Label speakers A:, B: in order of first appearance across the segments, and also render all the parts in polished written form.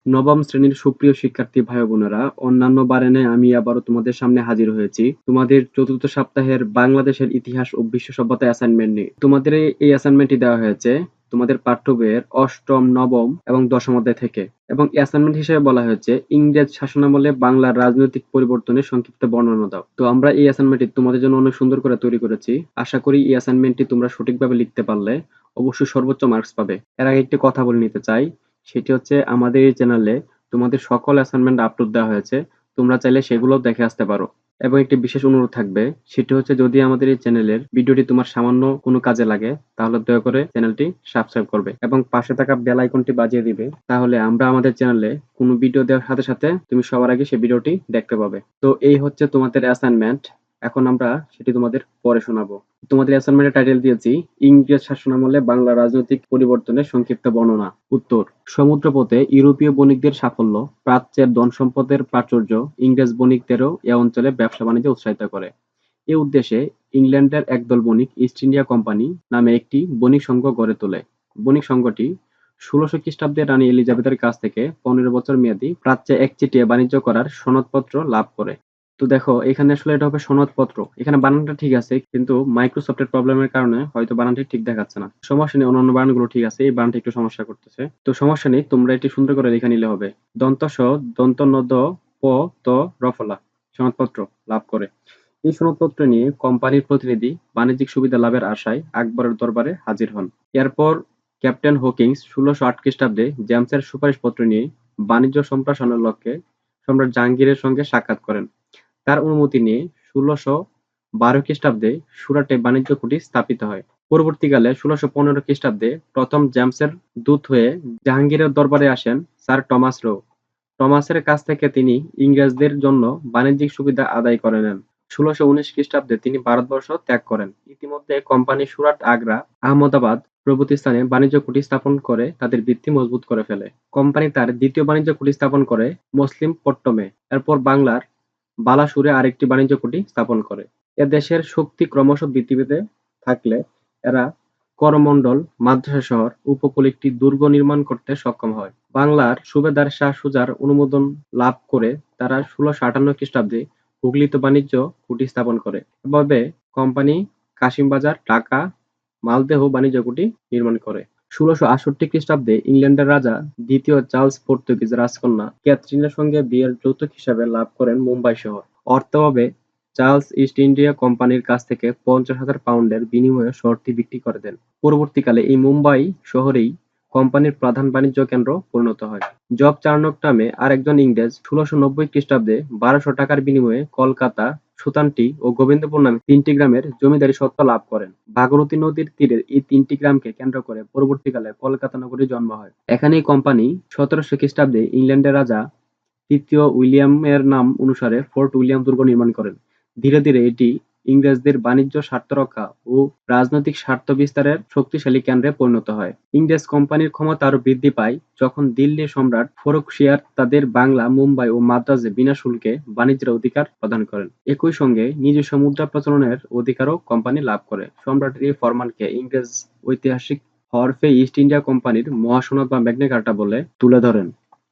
A: নবম শ্রেণীর সুপ্রিয় শিক্ষার্থী ভাই বোনেরা, অন্যান্য বারে ন্যায় আমি আবারও তোমাদের সামনে হাজির হয়েছি তোমাদের চতুর্থ সপ্তাহের বাংলাদেশের ইতিহাস ও বিশ্ব সভ্যতা অ্যাসাইনমেন্ট নিয়ে। তোমাদের এই অ্যাসাইনমেন্টটি দেওয়া হয়েছে তোমাদের পাঠ্য বইয়ের অষ্টম, নবম এবং দশম অধ্যায় থেকে, এবং অ্যাসাইনমেন্ট হিসেবে বলা হয়েছে ইংরেজ শাসনামলে বাংলার রাজনৈতিক পরিবর্তনের সংক্ষিপ্ত বর্ণনা দাও। তো আমরা এই অ্যাসাইনমেন্টটি তোমাদের জন্য অনেক সুন্দর করে তৈরি করেছি। আশা করি এই অ্যাসাইনমেন্টটি তোমরা সঠিকভাবে লিখতে পারলে অবশ্যই সর্বোচ্চ মার্কস পাবে। এর আগে একটি কথা বলে নিতে চাই, সেটি হচ্ছে আমাদের এই চ্যানেলে তোমাদের সকল অ্যাসাইনমেন্ট আপলোড দেওয়া হয়েছে, তোমরা চাইলে সেগুলো দেখে আসতে পারো। এবং একটি বিশেষ অনুরোধ থাকবে, সেটি হচ্ছে যদি আমাদের এই চ্যানেলের ভিডিওটি তোমার সামান্য কোনো কাজে লাগে তাহলে দয়া করে চ্যানেলটি সাবস্ক্রাইব করবে এবং পাশে থাকা বেল আইকনটি বাজিয়ে দিবে, তাহলে আমরা আমাদের চ্যানেলে কোনো ভিডিও দেওয়ার সাথে সাথে তুমি সবার আগে সেই ভিডিওটি দেখতে পাবে। তো এই হচ্ছে তোমাদের অ্যাসাইনমেন্ট। এখন আমরা সেটি তোমাদের পরে শোনাবো। তোমাদের অ্যাসাইনমেন্টের টাইটেল দিয়েছি ইংরেজ শাসনামলে বাংলা রাজনৈতিক পরিবর্তনের সংক্ষিপ্ত বর্ণনা। উত্তর: সমুদ্রপথে ইউরোপীয় বণিকদের সাফল্য, প্রাচ্যের ধনসম্পদের প্রাচুর্য ইংরেজ বণিকদেরও এ অঞ্চলে ব্যবসা-বাণিজ্যে উৎসাহিত করে। এ উদ্দেশ্যে ইংল্যান্ডের একদল বণিক ইস্ট ইন্ডিয়া কোম্পানি নামে একটি বণিক সংঘ গড়ে তোলে। বণিক সংঘটি ১৬০০ খ্রিস্টাব্দে রানী এলিজাবেথের কাছ থেকে ১৫ বছর মেয়াদী প্রাচ্যে একচেটিয়া বাণিজ্য করার সনদপত্র লাভ করে। তো দেখো, এখানে আসলে এটা হবে সনদপত্র। এখানে বানানটা ঠিক আছে, কিন্তু মাইক্রোসফটের প্রবলেমের কারণে হয়তো বানানটি ঠিক দেখাচ্ছে না। সমস্যা নেই, অন্যান্য বানানগুলো ঠিক আছে, এই বানানটা একটু সমস্যা করতেছে। তো সমস্যা নেই, তোমরা এটি সুন্দর করে লিখে নিলে হবে। দন্ত স, দন্ত ন, দ, প, ত, রফলা সনদপত্র লাভ করে। এই সনদপত্র নিয়ে কোম্পানির প্রতিনিধি বাণিজ্যিক সুবিধা লাভের আশায় আকবরের দরবারে হাজির হন। এরপর ক্যাপ্টেন হকিন্স ১৬০৮ খ্রিস্টাব্দে জেমসের সুপারিশপত্র নিয়ে বাণিজ্য সম্প্রসারণের লক্ষ্যে সম্রাট জাহাঙ্গীরের সঙ্গে সাক্ষাৎ করেন। তার অনুমতি নিয়ে ১৬১২ খ্রিস্টাব্দে সুরাটে বাণিজ্য কুঠি স্থাপিত হয়। পরবর্তীকালে ১৬১৫ খ্রিস্টাব্দে প্রথম জেমসের দূত হয়ে জাহাঙ্গীরের দরবারে আসেন স্যার টমাস রো। টমাসের কাছ থেকে তিনি ইংরেজদের জন্য বাণিজ্যিক সুবিধা আদায় করে নেন। ১৬১৯ খ্রিস্টাব্দে তিনি ভারতবর্ষ ত্যাগ করেন। ইতিমধ্যে কোম্পানি সুরাট, আগ্রা, আহমদাবাদ প্রভৃতি স্থানে বাণিজ্য কুঠি স্থাপন করে তাদের ভিত্তি মজবুত করে ফেলে। কোম্পানি তার দ্বিতীয় বাণিজ্য কুঠি স্থাপন করে মসলিমপট্টমে। এরপর বাংলার বালাসুরে আরেকটি বাণিজ্য কুঠি স্থাপন করে। এ দেশের শক্তি ক্রমশ বৃদ্ধি পেতে থাকলে এরা করমণ্ডল, মাদ্রাসা শহর, উপকূলে একটি দুর্গ নির্মাণ করতে সক্ষম হয়। বাংলার সুবেদার শাহ সুজার অনুমোদন লাভ করে তারা ১৬৫৮ খ্রিস্টাব্দে হুগলিতে বাণিজ্য কুঠি স্থাপন করে। এভাবে কোম্পানি কাশিমবাজার, ঢাকা, মালদেহ বাণিজ্য কুঠি নির্মাণ করে। ১৬৬৮ খ্রিস্টাব্দে ইংল্যান্ডের রাজা দ্বিতীয় চার্লস পর্তুগিজ রাজকন্যা ক্যাথরিনের সঙ্গে বিয়ের যৌতুক হিসাবে লাভ করেন মুম্বাই শহর। অর্থাভাবে চার্লস ইস্ট ইন্ডিয়া কোম্পানির কাছ থেকে ৫০,০০০ পাউন্ডের বিনিময়ে শহরটি বিক্রি করে দেন। পরবর্তীকালে এই মুম্বাই শহরেই কোম্পানির প্রধান বাণিজ্য কেন্দ্র পরিণত হয়। জব চার্নক নামে আরেকজন ইংরেজ ১৬৯০ খ্রিস্টাব্দে ১২০০ টাকার বিনিময়ে কলকাতা, সুতানটি ও গোবিন্দপুর নামে ৩টি গ্রামের জমিদারি স্বত্ব লাভ করেন। ভাগীরথী নদীর তীরের এই ৩টি গ্রামকে কেন্দ্র করে পরবর্তীকালে কলকাতা নগরীর জন্ম হয়। এখানেই কোম্পানি ১৭০০ খ্রিস্টাব্দে ইংল্যান্ডের রাজা তৃতীয় উইলিয়ামের নাম অনুসারে ফোর্ট উইলিয়াম দুর্গ নির্মাণ করেন। ধীরে ধীরে এটি ইংরেজদের বাণিজ্য স্বার্থ রক্ষা ও রাজনৈতিক স্বার্থ বিস্তারের শক্তিশালী কেন্দ্রে পরিণত হয়। ইংরেজ কোম্পানির ক্ষমতা আরও বৃদ্ধি পায় যখন দিল্লির সম্রাট ফরুখশিয়ার তাদের বাংলা, মুম্বাই ও মাদ্রাজে বিনা শুল্কে বাণিজ্যের অধিকার প্রদান করেন। একই সঙ্গে নিজস্ব মুদ্রা প্রচলনের অধিকারও কোম্পানি লাভ করে। সম্রাটের এই ফরমানকে ইংরেজ ঐতিহাসিক হরফে ইস্ট ইন্ডিয়া কোম্পানির মহাসনদ বা ম্যাগনা কার্টা বলে তুলে ধরেন।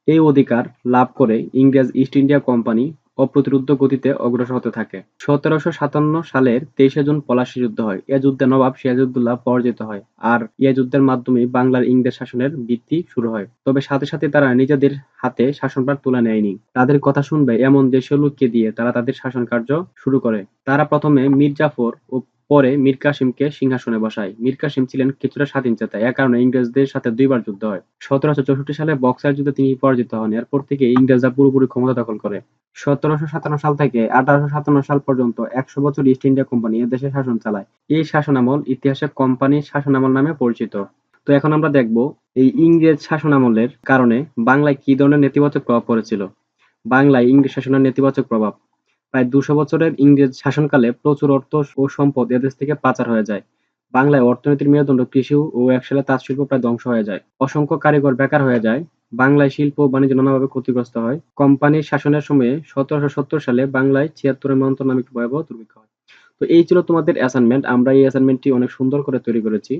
A: এই অধিকার লাভ করে ইংরেজ ইস্ট ইন্ডিয়া কোম্পানি অপ্রতিরোধ্য গতিতে অগ্রসর হতে থাকে। ১৭৫৭ সালের ২৩শে জুন পলাশী যুদ্ধ হয়। এ যুদ্ধে নবাব সিরাজউদ্দৌলা পরাজিত হয়, আর এ যুদ্ধের মাধ্যমেই বাংলার ইংরেজ শাসনের ভিত্তি শুরু হয়। তবে সাথে সাথে তারা নিজেদের হাতে শাসনভার তুলে নেয়নি। তাদের কথা শুনবে এমন দেশীয় লোককে দিয়ে তারা তাদের শাসনকার্য শুরু করে। তারা প্রথমে মীর জাফর ও পরে মীর কাসিমকে সিংহাসনে বসায়। মীর কাসিম ছিলেন কিছুটা স্বাধীনচেতা, এ কারণে ইংরেজদের সাথে দুইবার যুদ্ধ হয়। ১৭৬৪ সালে বক্সার যুদ্ধে তিনি পরাজিত হন। এরপর থেকে ইংরেজরা পুরোপুরি ক্ষমতা দখল করে। ১৭৫৭ সাল থেকে ১৮৫৭ সাল পর্যন্ত ১০০ বছর ইস্ট ইন্ডিয়া কোম্পানি এদেশে শাসন চালায়। এই শাসনামল ইতিহাসে কোম্পানির শাসনামল নামে পরিচিত। তো এখন আমরা দেখব এই ইংরেজ শাসনামলের কারণে বাংলায় কি ধরনের নেতিবাচক প্রভাব পড়েছিল। বাংলায় ইংরেজ শাসনের নেতিবাচক প্রভাব: প্রায় ২০০ বছরের ইংরেজ শাসনকালে প্রচুর অর্থ ও সম্পদ এদেশ থেকে পাচার হয়ে যায়। বাংলায় অর্থনীতির মেরুদণ্ড কৃষি ও একসাথে তাঁত শিল্প প্রায় ধ্বংস হয়ে যায়। অসংখ্য কারিগর বেকার হয়ে যায়। বাংলায় শিল্প ও বাণিজ্য নানাভাবে ক্ষতিগ্রস্ত হয়। কোম্পানির শাসনের সময়ে ১৭৭০ সালে বাংলায় ৭৬ মন্থন নামে একটি ভয়াবহ দুর্ভিক্ষ হয়। তো এই ছিল তোমাদের অ্যাসাইনমেন্ট। আমরা এই অ্যাসাইনমেন্টটি অনেক সুন্দর করে তৈরি করেছি।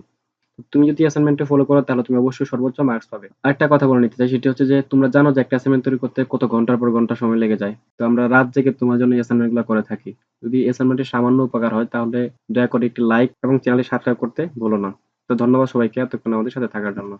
A: তুমি যদি অ্যাসাইনমেন্টে ফলো করো তাহলে তুমি অবশ্যই সর্বোচ্চ মার্কস পাবে। আরেকটা কথা বলে নিতে চাই, সেটি হচ্ছে যে তোমরা জানো যে একটা অ্যাসাইনমেন্ট তৈরি করতে কত ঘন্টার পর ঘন্টা সময় লেগে যায়। তো আমরা রাত জেগে তোমার জন্য এই অ্যাসাইনমেন্ট গুলো করে থাকি। যদি অ্যাসাইনমেন্টের সামান্য উপকার হয় তাহলে দয়া করে একটি লাইক এবং চ্যানেলটি সাবস্ক্রাইব করতে ভুলো না। তো ধন্যবাদ সবাইকে এতক্ষণ আমাদের সাথে থাকার জন্য।